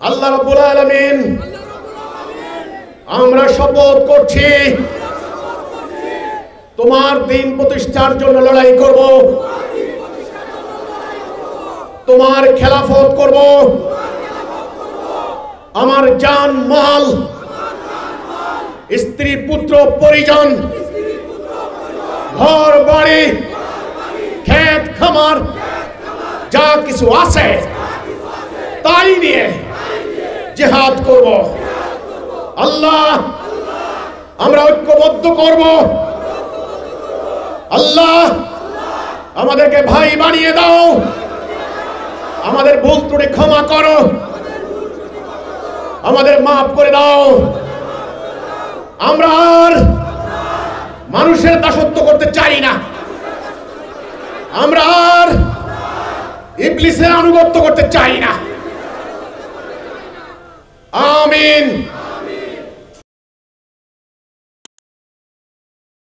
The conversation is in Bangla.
আল্লাহ রাব্বুল আলামিন আমরা শপথ করছি তোমার দিন প্রতিষ্ঠার জন্য লড়াই করব, তোমার খেলাফত করব, আমার জান মাল স্ত্রী পুত্র পরিজন ঘর বাড়ি ক্ষেত খামার যা কিছু আছে তাই নিয়ে জিহাদ করব। আল্লাহ আমরা ঐক্যবদ্ধ করব। আল্লাহ আমাদেরকে ভাই বানিয়ে দাও, আমাদের ভুল ত্রুটি ক্ষমা করো, আমাদের মাফ করে দাও। আমরা আর মানুষের দাসত্ব করতে চাই না, আমরা আর ইবলিসের আনুগত্য করতে চাই না। আমিন।